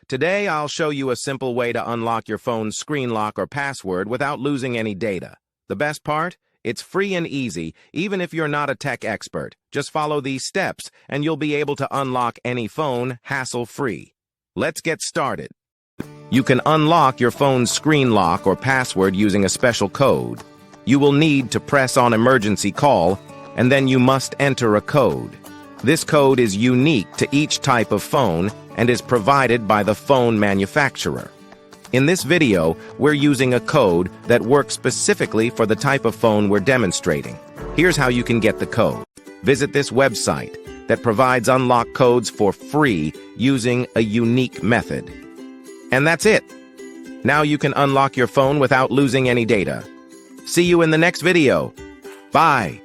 Today, I'll show you a simple way to unlock your phone's screen lock or password without losing any data. The best part? It's free and easy, even if you're not a tech expert. Just follow these steps, and you'll be able to unlock any phone hassle-free. Let's get started. You can unlock your phone's screen lock or password using a special code. You will need to press on emergency call, and then you must enter a code. This code is unique to each type of phone and is provided by the phone manufacturer. In this video, we're using a code that works specifically for the type of phone we're demonstrating. Here's how you can get the code. Visit this website that provides unlock codes for free using a unique method. And that's it. Now you can unlock your phone without losing any data. See you in the next video. Bye.